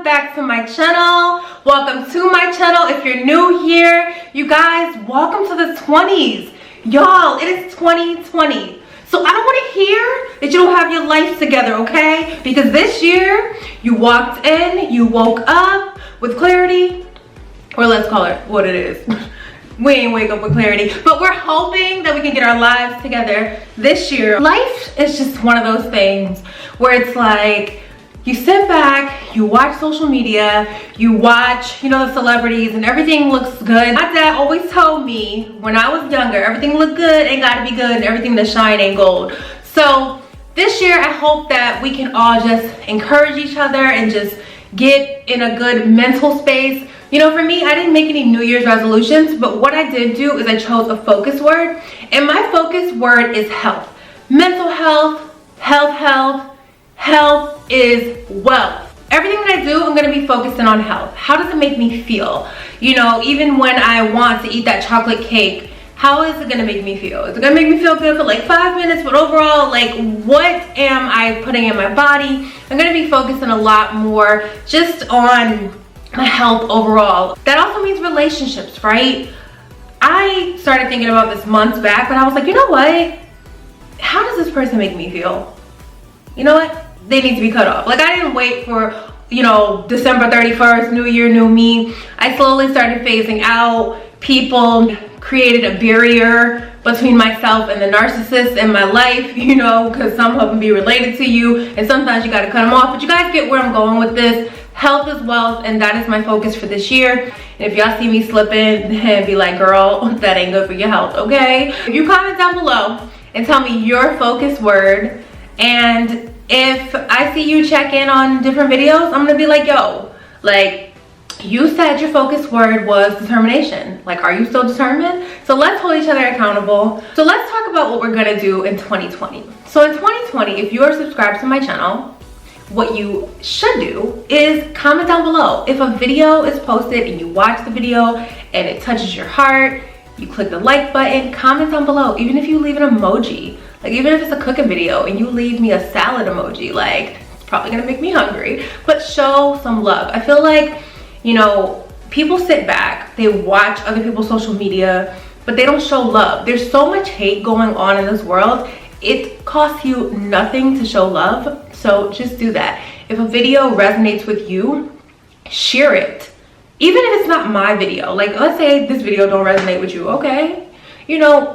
back to my channel. Welcome to my channel. If you're new here, you guys, welcome to the 20s. Y'all, it is 2020. So I don't want to hear that you don't have your life together, okay? Because this year, you walked in, you woke up with clarity, or let's call it what it is. We ain't wake up with clarity, but we're hoping that we can get our lives together this year. Life is just one of those things where it's like, you sit back, you watch social media, you watch, the celebrities, and everything looks good. My dad always told me when I was younger, everything look good ain't gotta be good, and everything that shine ain't gold. So this year, I hope that we can all just encourage each other and just get in a good mental space. For me, I didn't make any New Year's resolutions, but what I did do is I chose a focus word, and my focus word is health. Mental health, health is wealth. Everything that I do, I'm gonna be focusing on health. How does it make me feel? Even when I want to eat that chocolate cake, how is it gonna make me feel? Is it gonna make me feel good for like 5 minutes, but overall, like, what am I putting in my body? I'm gonna be focusing a lot more just on my health overall. That also means relationships, right? I started thinking about this months back, but I was like, you know what? How does this person make me feel? You know what? They need to be cut off. Like, I didn't wait for, December 31st, new year, new me. I slowly started phasing out people, created a barrier between myself and the narcissist in my life, because some of them be related to you, and sometimes you gotta cut them off. But you guys get where I'm going with this. Health is wealth, and that is my focus for this year. And if y'all see me slipping, then be like, girl, that ain't good for your health, okay? If you comment down below and tell me your focus word, and if I see you check in on different videos, I'm gonna be like, yo, like, you said your focus word was determination. Like, are you still determined? So let's hold each other accountable. So let's talk about what we're gonna do in 2020. So in 2020, if you are subscribed to my channel, what you should do is comment down below. If a video is posted and you watch the video and it touches your heart, you click the like button, comment down below. Even if you leave an emoji, like even if it's a cooking video and you leave me a salad emoji, like, it's probably gonna make me hungry, but show some love. I feel like, people sit back, they watch other people's social media, but they don't show love. There's so much hate going on in this world. It costs you nothing to show love, so just do that. If a video resonates with you, share it. Even if it's not my video, like let's say this video don't resonate with you, okay?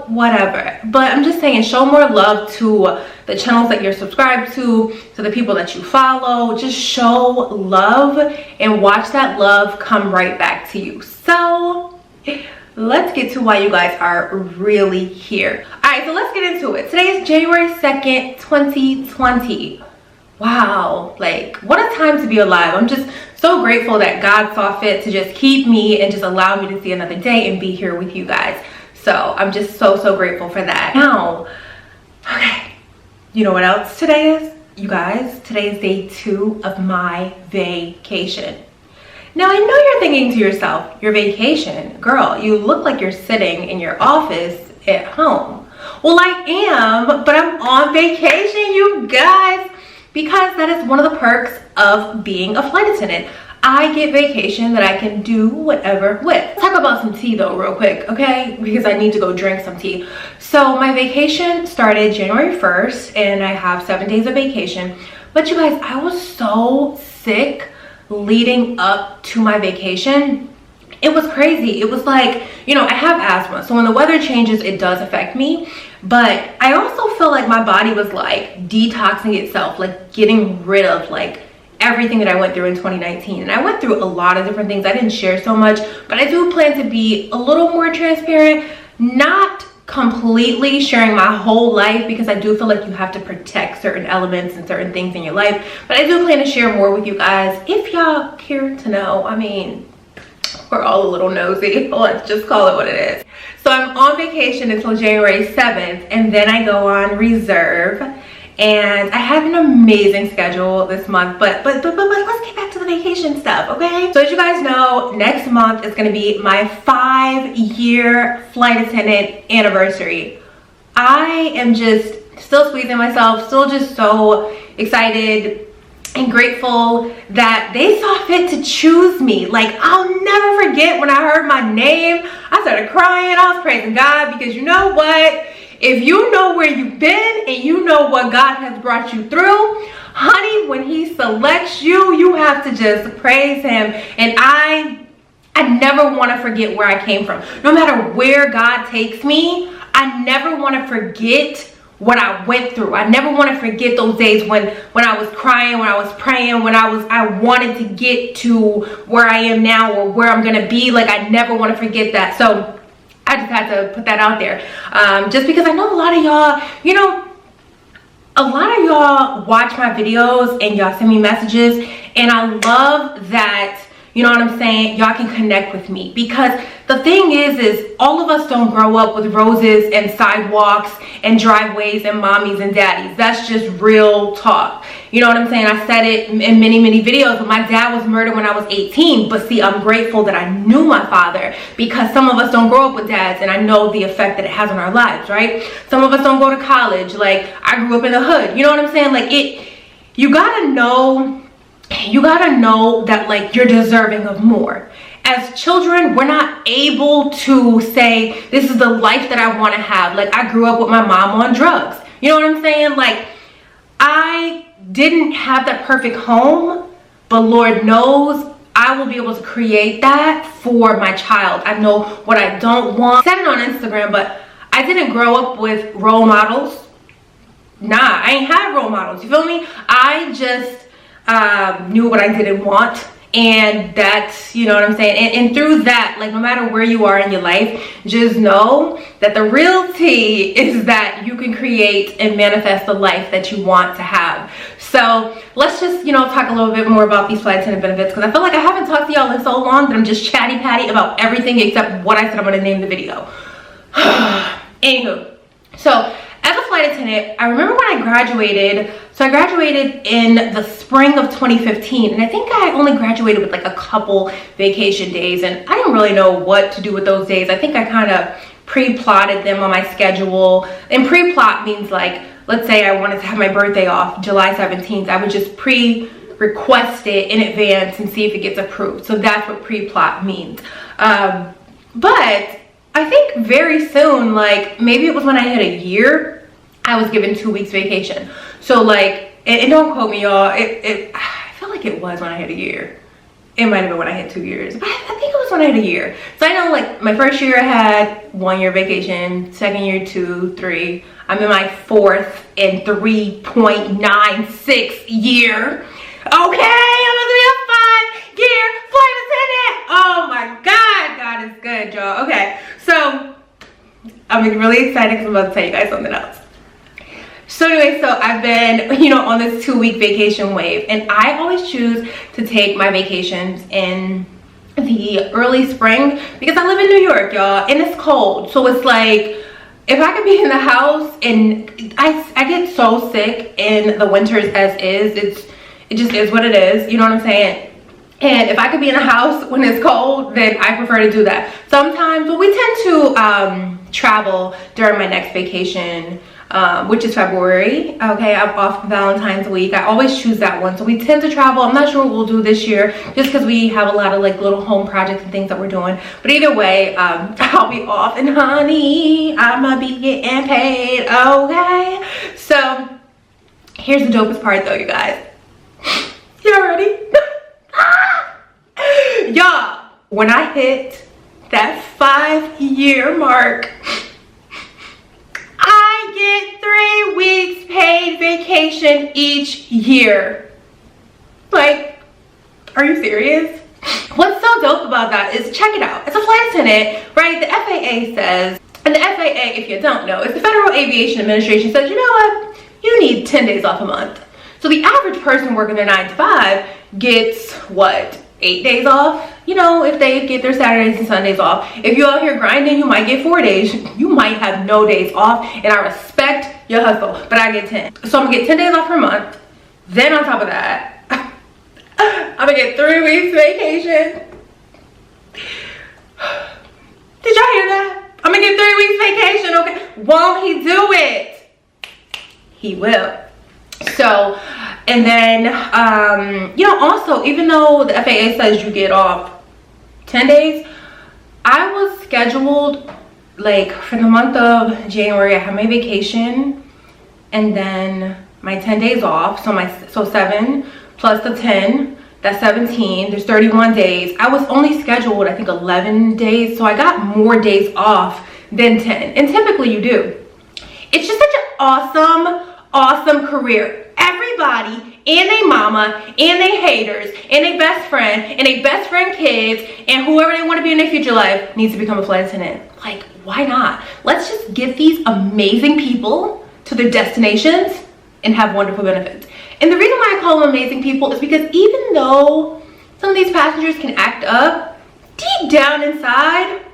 Whatever. But I'm just saying, show more love to the channels that you're subscribed to the people that you follow. Just show love and watch that love come right back to you. So let's get to why you guys are really here. All right, so let's get into it. Today is January 2nd, 2020. Wow, like, what a time to be alive. I'm just so grateful that God saw fit to just keep me and just allow me to see another day and be here with you guys. So I'm just so grateful for that. Now, okay, you know what else today is? You guys, today is day 2 of my vacation. Now, I know you're thinking to yourself, your vacation, girl, you look like you're sitting in your office at home. Well, I am, but I'm on vacation, you guys, because that is one of the perks of being a flight attendant. I get vacation that I can do whatever with. Let's talk about some tea though real quick, okay? Because I need to go drink some tea. So my vacation started January 1st and I have 7 days of vacation. But you guys, I was so sick leading up to my vacation. It was crazy. It was like, I have asthma. So when the weather changes, it does affect me. But I also feel like my body was like detoxing itself, like getting rid of like everything that I went through in 2019. And I went through a lot of different things. I didn't share so much, but I do plan to be a little more transparent, not completely sharing my whole life, because I do feel like you have to protect certain elements and certain things in your life. But I do plan to share more with you guys if y'all care to know. I mean, we're all a little nosy. Let's just call it what it is. So I'm on vacation until January 7th, and then I go on reserve. And I have an amazing schedule this month, but let's get back to the vacation stuff, okay? So as you guys know, next month is gonna be my 5-year flight attendant anniversary. I am just still squeezing myself, still just so excited and grateful that they saw fit to choose me. Like, I'll never forget when I heard my name, I started crying. I was praising God, because you know what? If you know where you've been and you know what God has brought you through, honey, when he selects you, you have to just praise him. And I never want to forget where I came from. No matter where God takes me, I never want to forget what I went through. I never want to forget those days when I was crying, when I was praying, when I wanted to get to where I am now or where I'm gonna be. Like, I never want to forget that. So I just had to put that out there, just because I know a lot of y'all, you know, a lot of y'all watch my videos and y'all send me messages, and I love that, you know what I'm saying, y'all can connect with me. Because the thing is all of us don't grow up with roses and sidewalks and driveways and mommies and daddies. That's just real talk. You know what I'm saying? I said it in many videos, but my dad was murdered when I was 18. But see, I'm grateful that I knew my father, because some of us don't grow up with dads, and I know the effect that it has on our lives, right? Some of us don't go to college. Like, I grew up in the hood. You know what I'm saying? Like, you gotta know that, like, you're deserving of more. As children, we're not able to say, this is the life that I want to have. Like, I grew up with my mom on drugs. You know what I'm saying? Like, I didn't have that perfect home, but Lord knows I will be able to create that for my child. I know what I don't want. I said it on Instagram, but I didn't grow up with role models. Nah, I ain't had role models. You feel me? I just knew what I didn't want, and that's, you know what I'm saying, and through that, like, no matter where you are in your life, just know that the real tea is that you can create and manifest the life that you want to have. So let's just, you know, talk a little bit more about these flight attendant benefits, because I feel like I haven't talked to y'all in so long that I'm just chatty patty about everything except what I said I'm going to name the video. Anywho, so as a flight attendant, I remember when I graduated. So I graduated in the spring of 2015, and I think I only graduated with like a couple vacation days, and I didn't really know what to do with those days. I think I kind of pre-plotted them on my schedule. And pre-plot means, like, let's say I wanted to have my birthday off July 17th. I would just request it in advance and see if it gets approved. So that's what pre-plot means. But I think very soon, like maybe it was when I had a year, I was given 2 weeks vacation. So like, and don't quote me, y'all, I feel like it was when I had a year. It might have been when I had 2 years, but I think it was when I had a year. So I know, like, my first year I had 1 year vacation, second year 2, 3. I'm in my 4th and 3.96 year. Okay, I'm gonna be a 5-year flight attendant. Oh my God, God is good, y'all. Okay, so I'm really excited because I'm about to tell you guys something else. So anyway, so I've been, you know, on this 2-week vacation wave, and I always choose to take my vacations in the early spring because I live in New York, y'all, and it's cold. So it's like, if I could be in the house, and I get so sick in the winters as is, it just is what it is, you know what I'm saying? And if I could be in a house when it's cold, then I prefer to do that. Sometimes, well, we tend to travel during my next vacation, which is February. Okay, I'm off Valentine's week. I always choose that one. So we tend to travel. I'm not sure what we'll do this year, just because we have a lot of like little home projects and things that we're doing. But either way, I'll be off, and honey, I'ma be getting paid. Okay, so here's the dopest part though, you guys. Y'all ready? Y'all, when I hit that 5-year mark, I get 3 weeks paid vacation each year. Like, are you serious? What's so dope about that is, check it out. It's a flight attendant, right? The FAA says, and the FAA, if you don't know, is the Federal Aviation Administration, says, you know what? You need 10 days off a month. So the average person working their 9 to 5 gets, what, 8 days off? You know, if they get their Saturdays and Sundays off. If you're out here grinding, you might get 4 days. You might have no days off, and I respect your hustle, but I get 10. So I'm gonna get 10 days off per month. Then on top of that, I'm gonna get 3 weeks vacation. Did y'all hear that? I'm gonna get 3 weeks vacation, okay? Won't he do it? He will. So And then, you know, also, even though the FAA says you get off 10 days, I was scheduled like for the month of January. I had my vacation and then my 10 days off. So 7 plus the 10, that's 17. There's 31 days. I was only scheduled, I think, 11 days. So I got more days off than 10. And typically you do. It's just such an awesome career. Everybody and they mama and they haters and they best friend and they best friend kids and whoever they want to be in their future life needs to become a flight attendant. Like, why not? Let's just get these amazing people to their destinations and have wonderful benefits. And the reason why I call them amazing people is because even though some of these passengers can act up, deep down inside,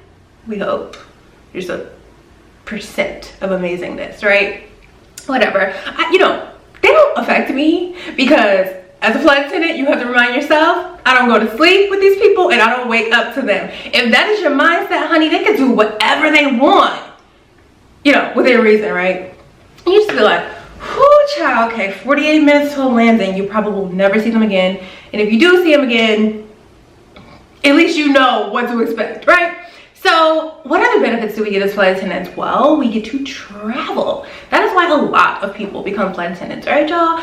we hope there's a percent of amazingness, right? Whatever. You know, they don't affect me because as a flight attendant, you have to remind yourself, I don't go to sleep with these people and I don't wake up to them. If that is your mindset, honey, they can do whatever they want, you know, within reason, right? And you just be like, whoo, child, okay, 48 minutes to a landing, you probably will never see them again. And if you do see them again, at least you know what to expect, right? So what other benefits do we get as flight attendants? Well, we get to travel. That is why a lot of people become flight attendants, right, y'all?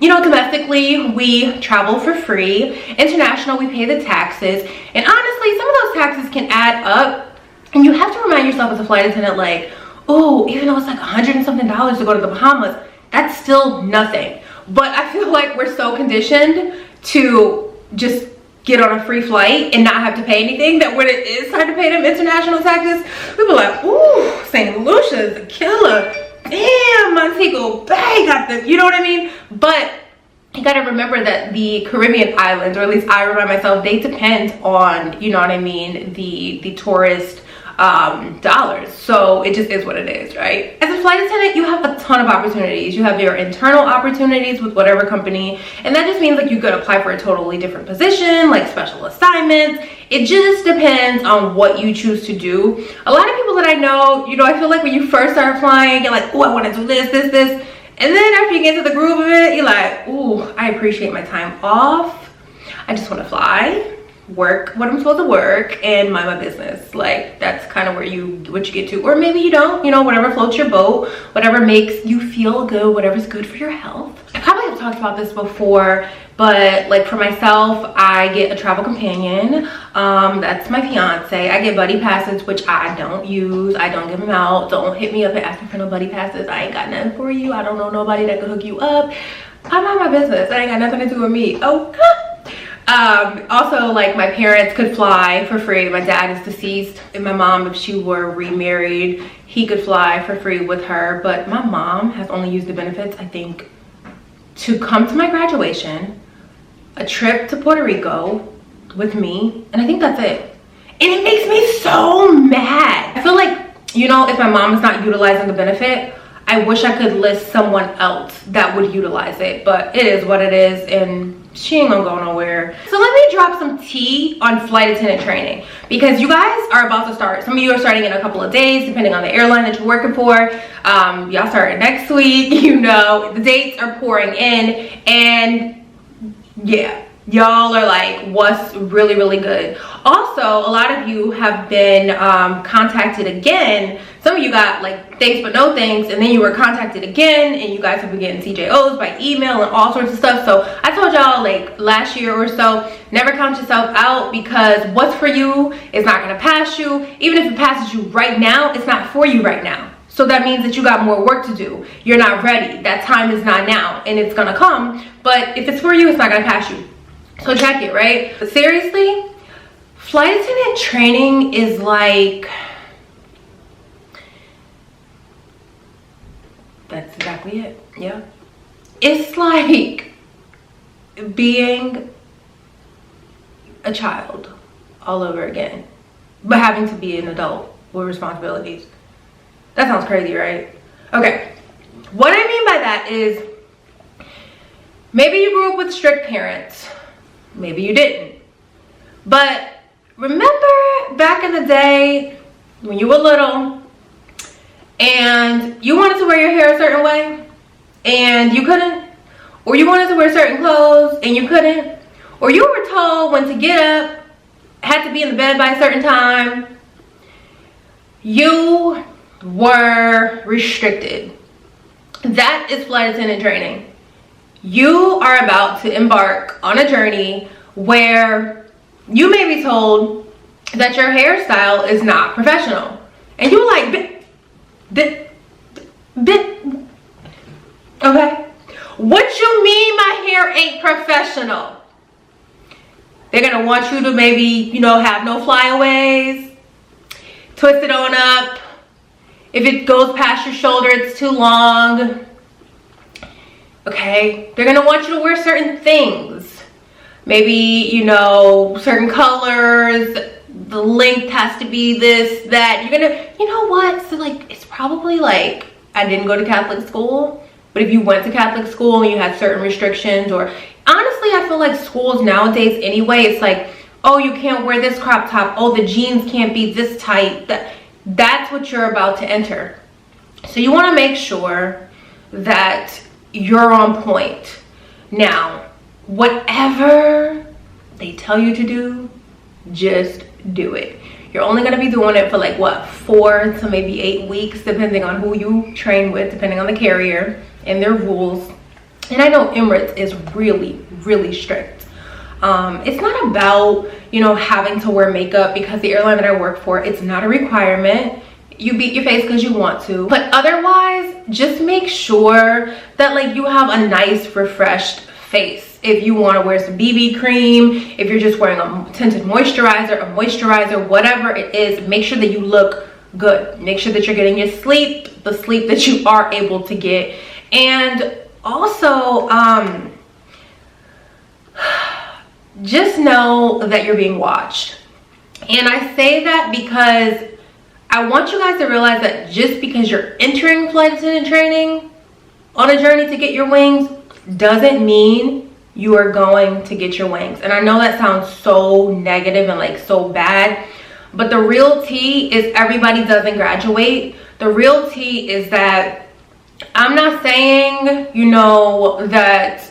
You know, domestically, we travel for free. International, we pay the taxes. And honestly, some of those taxes can add up. And you have to remind yourself as a flight attendant, like, oh, even though it's like $100 and something to go to the Bahamas, that's still nothing. But I feel like we're so conditioned to just get on a free flight and not have to pay anything that when it is time to pay them international taxes, we be like, ooh, St. Lucia's a killer. Damn, Montego Bay got the, you know what I mean? But you gotta remember that the Caribbean islands, or at least I remind myself, they depend on, you know what I mean, the tourist dollars. So it just is what it is, right? As a flight attendant, you have a ton of opportunities. You have your internal opportunities with whatever company, and that just means like you could apply for a totally different position, like special assignments. It just depends on what you choose to do. A lot of people that I know, you know, I feel like when you first start flying, you're like, oh, I want to do this, and then after you get into the groove of it, you're like, ooh, I appreciate my time off. I just want to fly, work what I'm supposed to work, and mind my business. Like, that's kind of what you get to. Or maybe you don't, you know, whatever floats your boat, whatever makes you feel good, whatever's good for your health. I probably have talked about this before, but like for myself, I get a travel companion. That's my fiance. I get buddy passes, which I don't use. I don't give them out. Don't hit me up and ask me for no buddy passes. I ain't got nothing for you. I don't know nobody that can hook you up. I mind my business. That ain't got nothing to do with me. Okay. Also, like, my parents could fly for free. My dad is deceased, and my mom, if she were remarried, he could fly for free with her. But my mom has only used the benefits, I think, to come to my graduation, a trip to Puerto Rico with me, and I think that's it. And it makes me so mad. I feel like, you know, if my mom is not utilizing the benefit, I wish I could list someone else that would utilize it, but it is what it is, and she ain't gonna go nowhere. So let me drop some tea on flight attendant training, because you guys are about to start. Some of you are starting in a couple of days, depending on the airline that you're working for. Y'all start next week, you know, the dates are pouring in, and yeah, y'all are like, what's really, really good. Also, a lot of you have been contacted again. Some of you got like thanks but no thanks, and then you were contacted again, and you guys have been getting CJOs by email and all sorts of stuff. So I told y'all like last year or so, never count yourself out, because what's for you is not gonna pass you. Even if it passes you right now, it's not for you right now. So that means that you got more work to do. You're not ready. That time is not now, and it's gonna come. But if it's for you, it's not gonna pass you. So check it, right? But seriously, flight attendant training is like, that's exactly it. Yeah. It's like being a child all over again, but having to be an adult with responsibilities. That sounds crazy, right? Okay. What I mean by that is, maybe you grew up with strict parents. Maybe you didn't. But remember back in the day when you were little and you wanted to wear your hair a certain way and you couldn't? or you wanted to wear certain clothes and you couldn't, or you were told when to get up, had to be in the bed by a certain time, you were restricted. That is flight attendant training. You are about to embark on a journey where you may be told that your hairstyle is not professional. And you're like, okay? What you mean my hair ain't professional? They're gonna want you to maybe, you know, have no flyaways, twist it on up. If it goes past your shoulder, it's too long. Okay? They're gonna want you to wear certain things. Maybe, you know, certain colors, the length has to be this, that. You're gonna, you know what? So like, it's probably like, I didn't go to Catholic school, but if you went to Catholic school and you had certain restrictions, or honestly, I feel like schools nowadays anyway, it's like, oh, you can't wear this crop top. Oh, the jeans can't be this tight. That's what you're about to enter. So you want to make sure that you're on point. Now, whatever they tell you to do, just do it. You're only going to be doing it for like what, 4 to maybe 8 weeks, depending on who you train with, depending on the carrier and their rules. And I know Emirates is really, really strict. It's not about, you know, having to wear makeup, because the airline that I work for, it's not a requirement. You beat your face because you want to, but otherwise just make sure that like you have a nice refreshed face. If you want to wear some BB cream, if you're just wearing a tinted moisturizer, whatever it is, make sure that you look good. Make sure that you're getting your sleep, the sleep that you are able to get. And also just know that you're being watched. And I say that because I want you guys to realize that just because you're entering flight attendant training on a journey to get your wings doesn't mean you are going to get your wings. And I know that sounds so negative and like so bad, but the real tea is everybody doesn't graduate. The real tea is that I'm not saying, you know, that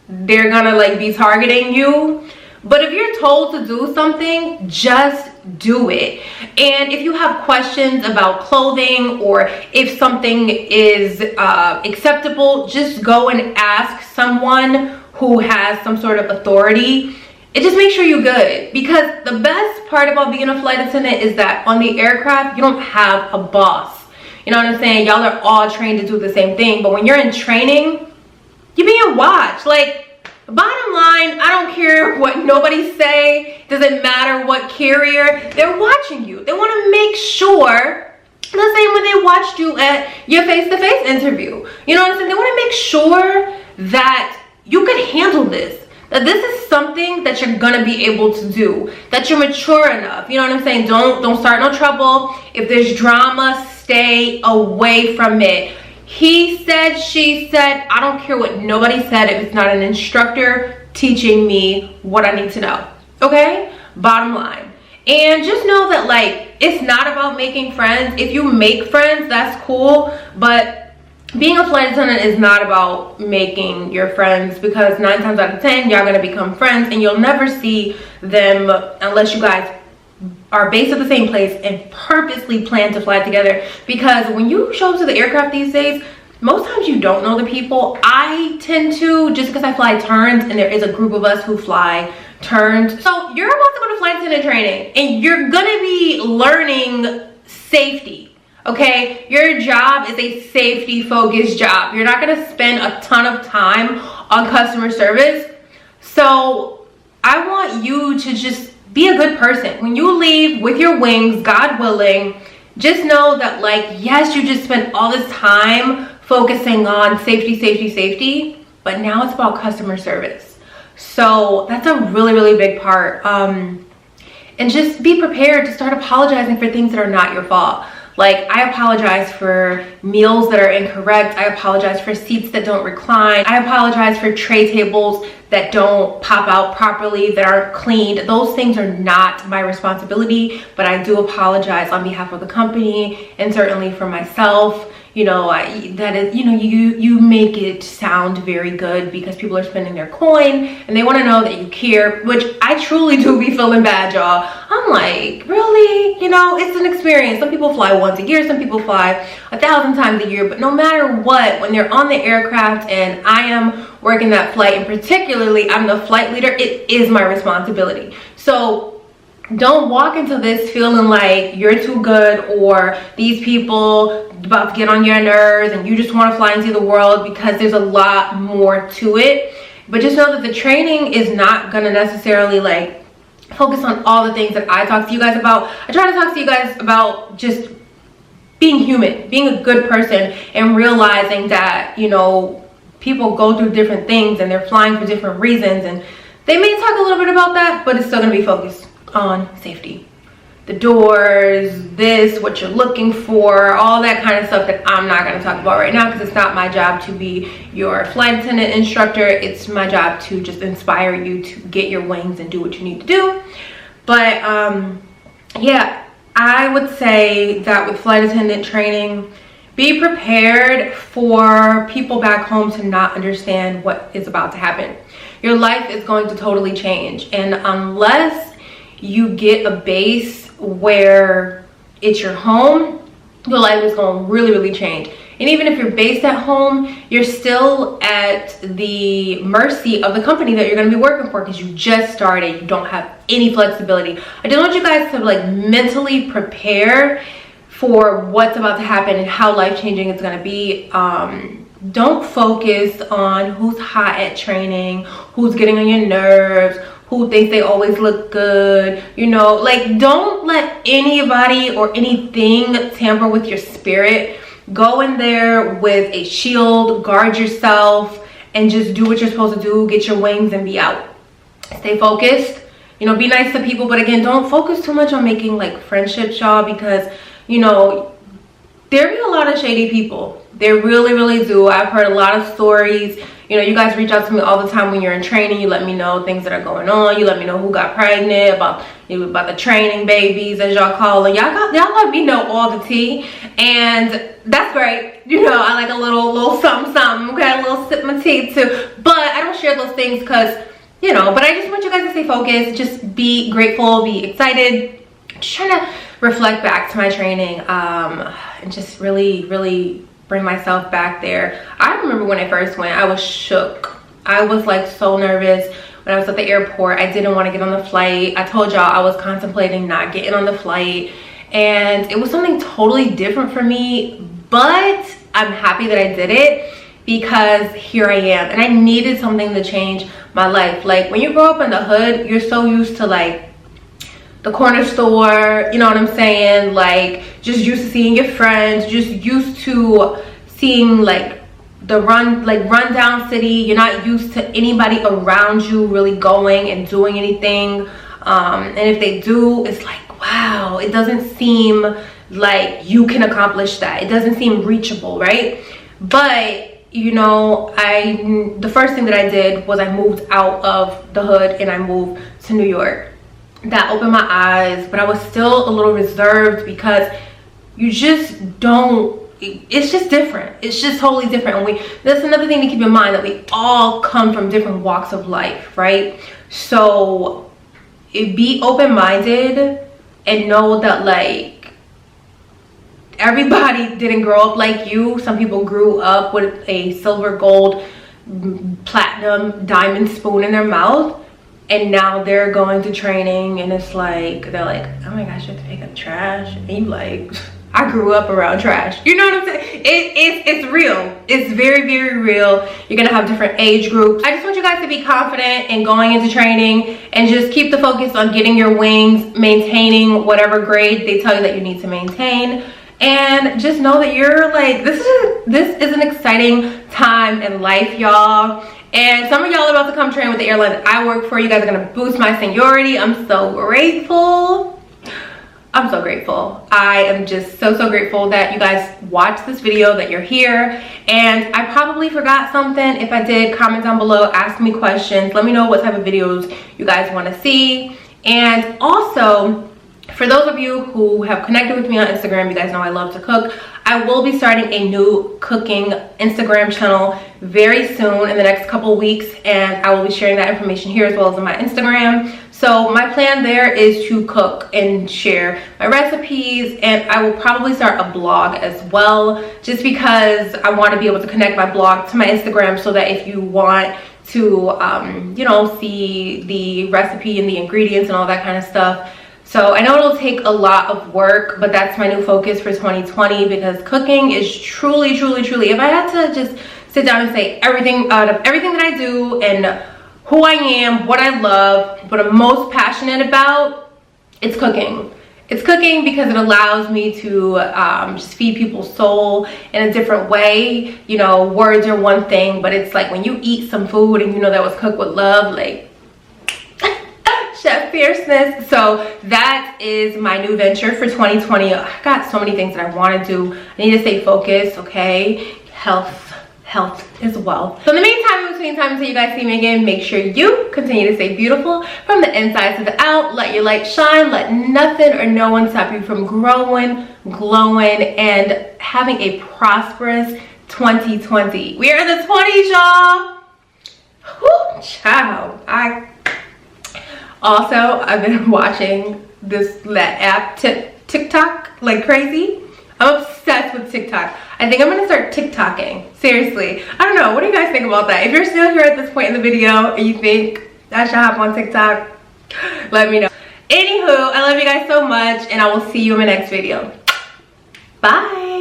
they're gonna like be targeting you, but if you're told to do something, just do it. And if you have questions about clothing, or if something is acceptable, just go and ask someone who has some sort of authority. And just make sure you're good, because the best part about being a flight attendant is that on the aircraft you don't have a boss. You know what I'm saying? Y'all are all trained to do the same thing, but when you're in training, you're being watched. Like, bottom line, I don't care what nobody say. Doesn't matter what carrier. They're watching you. They want to make sure, the same when they watched you at your face-to-face interview. You know what I'm saying? They want to make sure that you can handle this. That this is something that you're gonna be able to do. That you're mature enough. You know what I'm saying? Don't start no trouble. If there's drama, stay away from it. He said, she said, I don't care what nobody said if it's not an instructor teaching me what I need to know. Okay? Bottom line. And just know that like, it's not about making friends. If you make friends, that's cool, but being a flight attendant is not about making your friends, because 9 times out of 10 y'all gonna become friends and you'll never see them unless you guys are based at the same place and purposely plan to fly together. Because when you show up to the aircraft these days, most times you don't know the people. I tend to, just because I fly turns and there is a group of us who fly turns. So you're about to go to flight attendant training and you're gonna be learning safety. Okay, your job is a safety focused job. You're not gonna spend a ton of time on customer service. So I want you to just be a good person. When you leave with your wings, God willing, just know that like, yes, you just spent all this time focusing on safety, but now it's about customer service. So that's a really, really big part. And just be prepared to start apologizing for things that are not your fault. Like, I apologize for meals that are incorrect. I apologize for seats that don't recline. I apologize for tray tables that don't pop out properly, that aren't cleaned. Those things are not my responsibility, but I do apologize on behalf of the company and certainly for myself. that is, you make it sound very good because people are spending their coin and they want to know that you care, which I truly do be feeling bad, y'all. I'm like, really? It's an experience. Some people fly once a year, some people fly 1,000 times a year, but no matter what, when they're on the aircraft and I am working that flight, and particularly I'm the flight leader, it is my responsibility. So don't walk into this feeling like you're too good or these people about to get on your nerves and you just want to fly into the world, because there's a lot more to it. But just know that the training is not going to necessarily like focus on all the things that I talk to you guys about. I try to talk to you guys about just being human, being a good person, and realizing that, people go through different things and they're flying for different reasons, and they may talk a little bit about that, but it's still going to be focused on safety. The doors, this, what you're looking for, all that kind of stuff that I'm not going to talk about right now, because it's not my job to be your flight attendant instructor. It's my job to just inspire you to get your wings and do what you need to do. But yeah, I would say that with flight attendant training, be prepared for people back home to not understand what is about to happen. Your life is going to totally change, and unless you get a base where it's your home, your life is going to really change. And even if you're based at home, you're still at the mercy of the company that you're going to be working for, because you just started. You don't have any flexibility. I just want you guys to like mentally prepare for what's about to happen and how life-changing it's going to be. Don't focus on who's hot at training, who's getting on your nerves, who thinks they always look good, like don't let anybody or anything tamper with your spirit. Go in there with a shield, guard yourself, and just do what you're supposed to do, get your wings and be out. Stay focused, be nice to people, but again, don't focus too much on making like friendships, y'all, because there be a lot of shady people. They really do. I've heard a lot of stories. You guys reach out to me all the time when you're in training. You let me know things that are going on. You let me know who got pregnant, about the training babies, as y'all call them. Y'all let me know all the tea, and that's great. I like a little something, okay, a little sip my tea too. But I don't share those things because, but I just want you guys to stay focused. Just be grateful, be excited. Just trying to reflect back to my training, and just really bring myself back there. I remember when I first went, I was shook. I was like so nervous when I was at the airport. I didn't want to get on the flight. I told y'all I was contemplating not getting on the flight, and it was something totally different for me, but I'm happy that I did it, because here I am, and I needed something to change my life. Like when you grow up in the hood, you're so used to like the corner store, you know what I'm saying, like just used to seeing your friends, just used to seeing like the rundown city. You're not used to anybody around you really going and doing anything, and if they do, it's like, wow, it doesn't seem like you can accomplish that. It doesn't seem reachable, right? But the first thing that I did was I moved out of the hood and I moved to New York. That opened my eyes, but I was still a little reserved, because you just don't, it's just different. It's just totally different. And that's another thing to keep in mind, that we all come from different walks of life, right? So be open-minded and know that like everybody didn't grow up like you. Some people grew up with a silver, gold, platinum, diamond spoon in their mouth, and now they're going to training, and it's like they're like, oh my gosh, you have to pick up trash, and you like, I grew up around trash. You know what I'm saying? It's real. It's very real. You're gonna have different age groups. I just want you guys to be confident in going into training, and just keep the focus on getting your wings, maintaining whatever grade they tell you that you need to maintain, and just know that you're like, this is an exciting time in life, y'all. And some of y'all are about to come train with the airline that I work for. You guys are gonna boost my seniority. I'm so grateful. I'm so grateful. I am just so grateful that you guys watched this video, that you're here. And I probably forgot something. If I did, comment down below, ask me questions. Let me know what type of videos you guys want to see. And also, For those of you who have connected with me on Instagram, you guys know I love to cook. I will be starting a new cooking Instagram channel very soon in the next couple weeks, and I will be sharing that information here as well as on my Instagram. So my plan there is to cook and share my recipes, and I will probably start a blog as well, just because I want to be able to connect my blog to my Instagram, so that if you want to you know, see the recipe and the ingredients and all that kind of stuff. So I know it'll take a lot of work, but that's my new focus for 2020, because cooking is truly, if I had to just sit down and say everything out of everything that I do and who I am, what I love, what I'm most passionate about, it's cooking. It's cooking because it allows me to just feed people's soul in a different way. You know, words are one thing, but it's like when you eat some food and you know that was cooked with love, like Chef Fierceness. So that is my new venture for 2020. I got so many things that I want to do. I need to stay focused, okay? Health is wealth. So in the meantime, in between time until you guys see me again, make sure you continue to stay beautiful from the inside to the out. Let your light shine. Let nothing or no one stop you from growing, glowing, and having a prosperous 2020. We are in the 20s, y'all. Whoo, child. I've been watching that app TikTok like crazy. I'm obsessed with TikTok. I think I'm gonna start TikToking. Seriously. I don't know. What do you guys think about that? If you're still here at this point in the video and you think I should hop on TikTok, let me know. Anywho, I love you guys so much, and I will see you in my next video. Bye.